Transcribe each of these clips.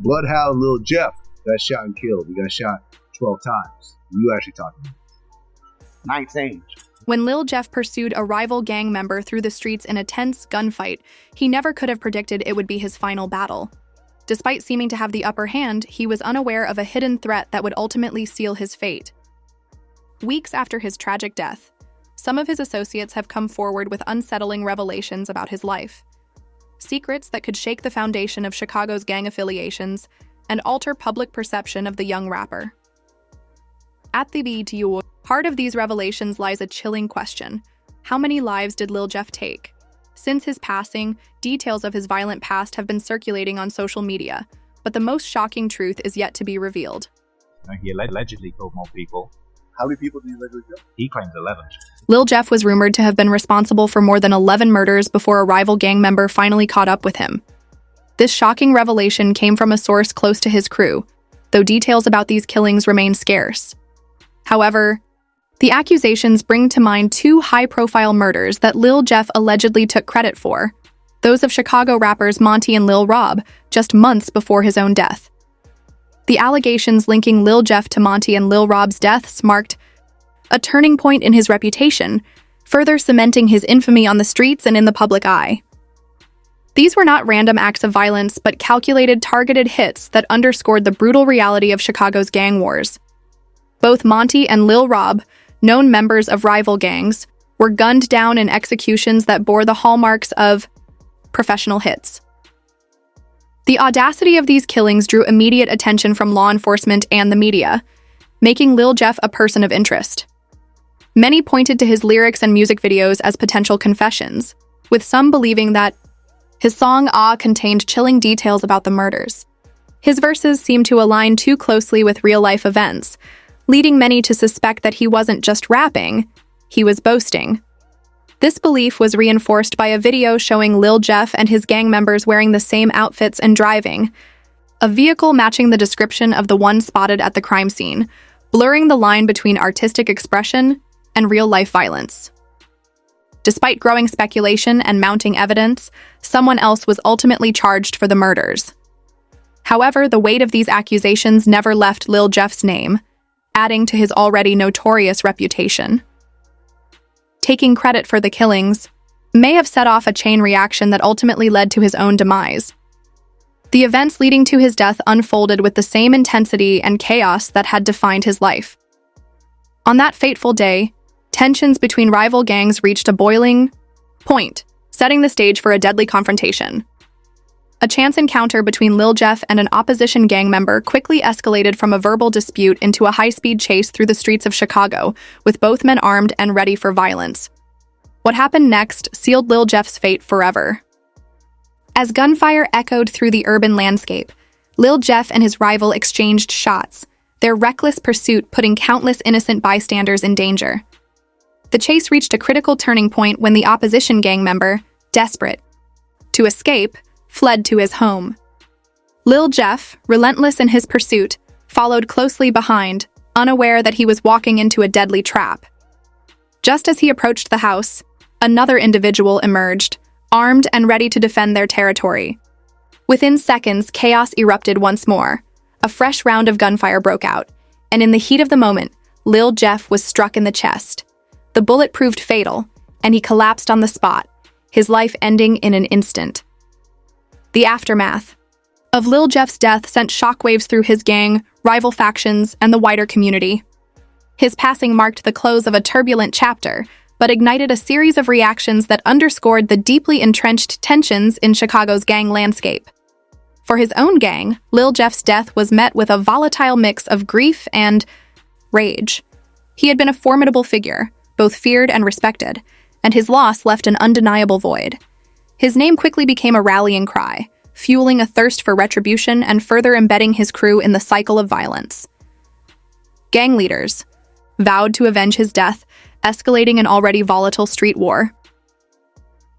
Bloodhound Lil Jeff got shot and killed. He got shot 12 times. You actually talking about? 19. When Lil Jeff pursued a rival gang member through the streets in a tense gunfight, he never could have predicted it would be his final battle. Despite seeming to have the upper hand, he was unaware of a hidden threat that would ultimately seal his fate. Weeks after his tragic death, some of his associates have come forward with unsettling revelations about his life. Secrets that could shake the foundation of Chicago's gang affiliations and alter public perception of the young rapper. At the heart of these revelations lies a chilling question. How many lives did Lil Jeff take? Since his passing, details of his violent past have been circulating on social media, but the most shocking truth is yet to be revealed. He allegedly killed more people. How many people did he allegedly kill? He claims 11. Lil Jeff was rumored to have been responsible for more than 11 murders before a rival gang member finally caught up with him. This shocking revelation came from a source close to his crew, though details about these killings remain scarce. However, the accusations bring to mind two high-profile murders that Lil Jeff allegedly took credit for, those of Chicago rappers Monty and Lil Rob, just months before his own death. The allegations linking Lil Jeff to Monty and Lil Rob's deaths marked a turning point in his reputation, further cementing his infamy on the streets and in the public eye. These were not random acts of violence, but calculated, targeted hits that underscored the brutal reality of Chicago's gang wars. Both Monty and Lil Rob, known members of rival gangs, were gunned down in executions that bore the hallmarks of professional hits. The audacity of these killings drew immediate attention from law enforcement and the media, making Lil Jeff a person of interest. Many pointed to his lyrics and music videos as potential confessions, with some believing that his song Ah contained chilling details about the murders. His verses seemed to align too closely with real-life events, leading many to suspect that he wasn't just rapping, he was boasting. This belief was reinforced by a video showing Lil Jeff and his gang members wearing the same outfits and driving a vehicle matching the description of the one spotted at the crime scene, blurring the line between artistic expression and real-life violence. Despite growing speculation and mounting evidence, someone else was ultimately charged for the murders. However, the weight of these accusations never left Lil Jeff's name, adding to his already notorious reputation. Taking credit for the killings may have set off a chain reaction that ultimately led to his own demise. The events leading to his death unfolded with the same intensity and chaos that had defined his life. On that fateful day, tensions between rival gangs reached a boiling point, setting the stage for a deadly confrontation. A chance encounter between Lil Jeff and an opposition gang member quickly escalated from a verbal dispute into a high-speed chase through the streets of Chicago, with both men armed and ready for violence. What happened next sealed Lil Jeff's fate forever. As gunfire echoed through the urban landscape, Lil Jeff and his rival exchanged shots, their reckless pursuit putting countless innocent bystanders in danger. The chase reached a critical turning point when the opposition gang member, desperate to escape, fled to his home. Lil Jeff, relentless in his pursuit, followed closely behind, unaware that he was walking into a deadly trap. Just as he approached the house, another individual emerged, armed and ready to defend their territory. Within seconds, chaos erupted once more. A fresh round of gunfire broke out, and in the heat of the moment, Lil Jeff was struck in the chest. The bullet proved fatal, and he collapsed on the spot, his life ending in an instant. The aftermath of Lil Jeff's death sent shockwaves through his gang, rival factions, and the wider community. His passing marked the close of a turbulent chapter, but ignited a series of reactions that underscored the deeply entrenched tensions in Chicago's gang landscape. For his own gang, Lil Jeff's death was met with a volatile mix of grief and rage. He had been a formidable figure, both feared and respected, and his loss left an undeniable void. His name quickly became a rallying cry, fueling a thirst for retribution and further embedding his crew in the cycle of violence. Gang leaders vowed to avenge his death, escalating an already volatile street war.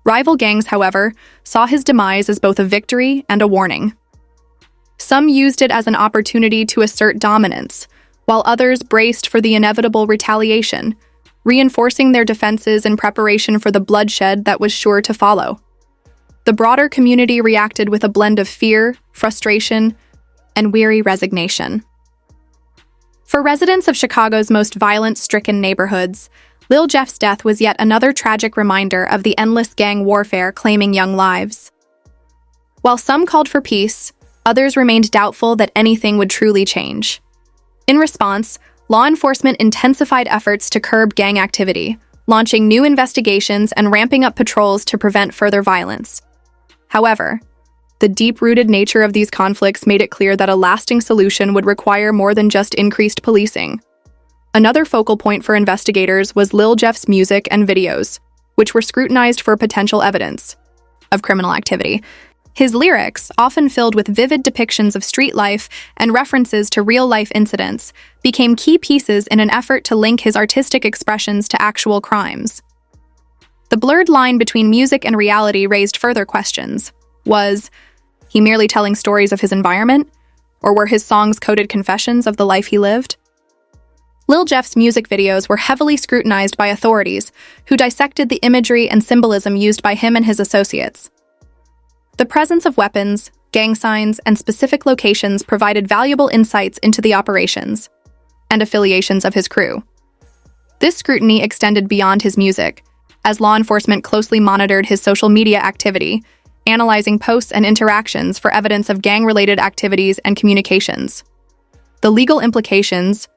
Rival gangs, however, saw his demise as both a victory and a warning. Some used it as an opportunity to assert dominance, while others braced for the inevitable retaliation, reinforcing their defenses in preparation for the bloodshed that was sure to follow. The broader community reacted with a blend of fear, frustration, and weary resignation. For residents of Chicago's most violence-stricken neighborhoods, Lil Jeff's death was yet another tragic reminder of the endless gang warfare claiming young lives. While some called for peace, others remained doubtful that anything would truly change. In response, law enforcement intensified efforts to curb gang activity, launching new investigations and ramping up patrols to prevent further violence. However, the deep-rooted nature of these conflicts made it clear that a lasting solution would require more than just increased policing. Another focal point for investigators was Lil Jeff's music and videos, which were scrutinized for potential evidence of criminal activity. His lyrics, often filled with vivid depictions of street life and references to real-life incidents, became key pieces in an effort to link his artistic expressions to actual crimes. The blurred line between music and reality raised further questions. Was he merely telling stories of his environment, or were his songs coded confessions of the life he lived? Lil Jeff's music videos were heavily scrutinized by authorities, who dissected the imagery and symbolism used by him and his associates. The presence of weapons, gang signs, and specific locations provided valuable insights into the operations and affiliations of his crew. This scrutiny extended beyond his music, as law enforcement closely monitored his social media activity, analyzing posts and interactions for evidence of gang-related activities and communications. The legal implications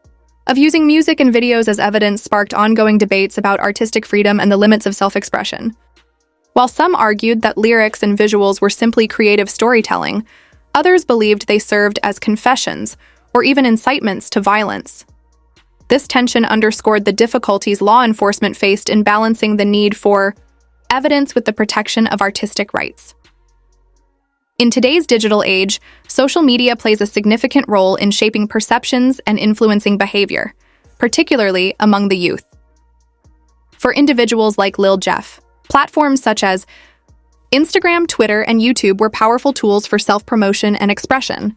of using music and videos as evidence sparked ongoing debates about artistic freedom and the limits of self-expression. While some argued that lyrics and visuals were simply creative storytelling, others believed they served as confessions or even incitements to violence. This tension underscored the difficulties law enforcement faced in balancing the need for evidence with the protection of artistic rights. In today's digital age, social media plays a significant role in shaping perceptions and influencing behavior, particularly among the youth. For individuals like Lil Jeff, platforms such as Instagram, Twitter, and YouTube were powerful tools for self-promotion and expression.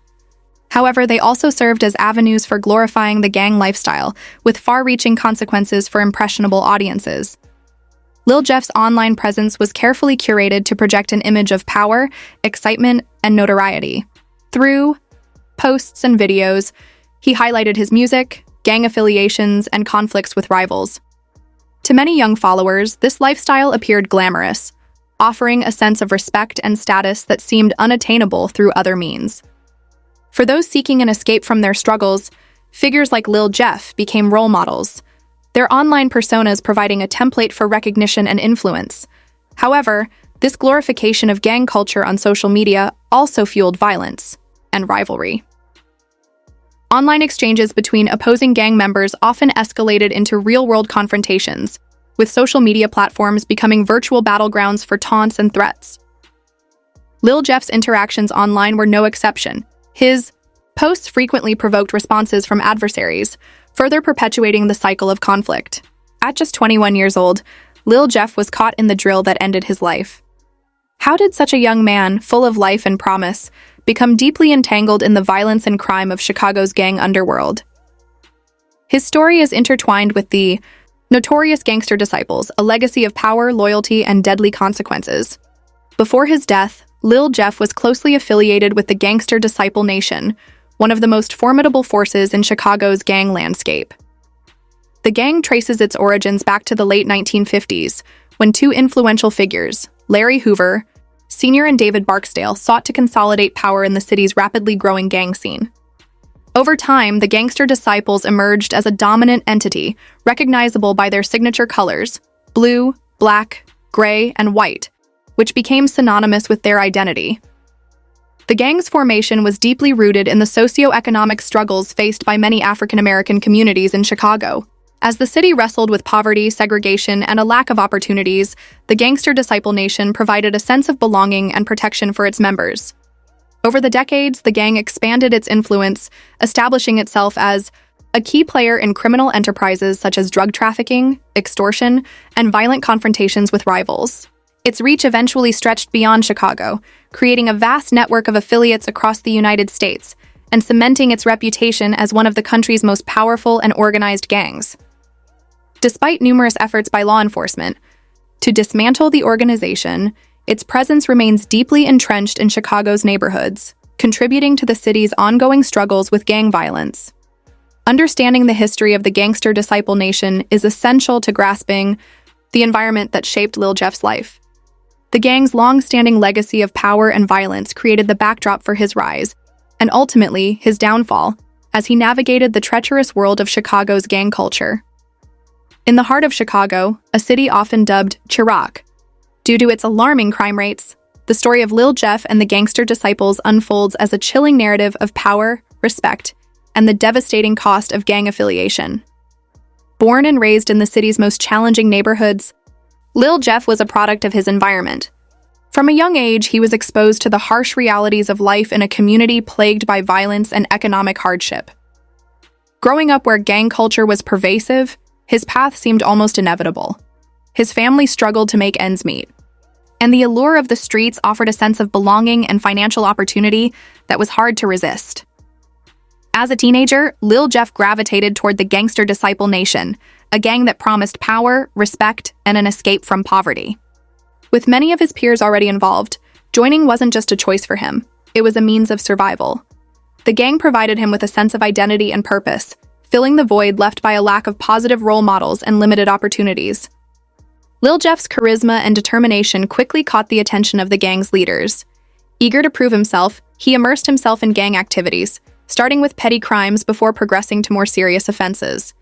However, they also served as avenues for glorifying the gang lifestyle, with far-reaching consequences for impressionable audiences. Lil Jeff's online presence was carefully curated to project an image of power, excitement, and notoriety. Through posts and videos, he highlighted his music, gang affiliations, and conflicts with rivals. To many young followers, this lifestyle appeared glamorous, offering a sense of respect and status that seemed unattainable through other means. For those seeking an escape from their struggles, figures like Lil Jeff became role models, their online personas providing a template for recognition and influence. However, this glorification of gang culture on social media also fueled violence and rivalry. Online exchanges between opposing gang members often escalated into real-world confrontations, with social media platforms becoming virtual battlegrounds for taunts and threats. Lil Jeff's interactions online were no exception. His posts frequently provoked responses from adversaries, further perpetuating the cycle of conflict. At just 21 years old, Lil Jeff was caught in the drill that ended his life. How did such a young man, full of life and promise, become deeply entangled in the violence and crime of Chicago's gang underworld? His story is intertwined with the Notorious Gangster Disciples, a legacy of power, loyalty, and deadly consequences. Before his death, Lil Jeff was closely affiliated with the Gangster Disciple Nation, one of the most formidable forces in Chicago's gang landscape. The gang traces its origins back to the late 1950s, when two influential figures, Larry Hoover, Sr. and David Barksdale, sought to consolidate power in the city's rapidly growing gang scene. Over time, the Gangster Disciples emerged as a dominant entity, recognizable by their signature colors, blue, black, gray, and white, which became synonymous with their identity. The gang's formation was deeply rooted in the socio-economic struggles faced by many African-American communities in Chicago. As the city wrestled with poverty, segregation, and a lack of opportunities, the Gangster Disciple Nation provided a sense of belonging and protection for its members. Over the decades, the gang expanded its influence, establishing itself as a key player in criminal enterprises such as drug trafficking, extortion, and violent confrontations with rivals. Its reach eventually stretched beyond Chicago, creating a vast network of affiliates across the United States and cementing its reputation as one of the country's most powerful and organized gangs. Despite numerous efforts by law enforcement to dismantle the organization, its presence remains deeply entrenched in Chicago's neighborhoods, contributing to the city's ongoing struggles with gang violence. Understanding the history of the gangster disciple nation is essential to grasping the environment that shaped Lil Jeff's life. The gang's long-standing legacy of power and violence created the backdrop for his rise, and ultimately his downfall, as he navigated the treacherous world of Chicago's gang culture. In the heart of Chicago, a city often dubbed Chirac, due to its alarming crime rates, the story of Lil Jeff and the gangster disciples unfolds as a chilling narrative of power, respect, and the devastating cost of gang affiliation. Born and raised in the city's most challenging neighborhoods, Lil Jeff was a product of his environment. From a young age, he was exposed to the harsh realities of life in a community plagued by violence and economic hardship. Growing up where gang culture was pervasive, his path seemed almost inevitable. His family struggled to make ends meet, and the allure of the streets offered a sense of belonging and financial opportunity that was hard to resist. As a teenager, Lil Jeff gravitated toward the gangster disciple nation, a gang that promised power, respect, and an escape from poverty. With many of his peers already involved, joining wasn't just a choice for him, it was a means of survival. The gang provided him with a sense of identity and purpose, filling the void left by a lack of positive role models and limited opportunities. Lil Jeff's charisma and determination quickly caught the attention of the gang's leaders. Eager to prove himself, he immersed himself in gang activities, starting with petty crimes before progressing to more serious offenses.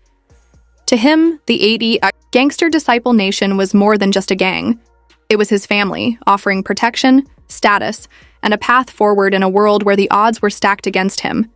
To him, the gangster disciple nation was more than just a gang. It was his family, offering protection, status, and a path forward in a world where the odds were stacked against him.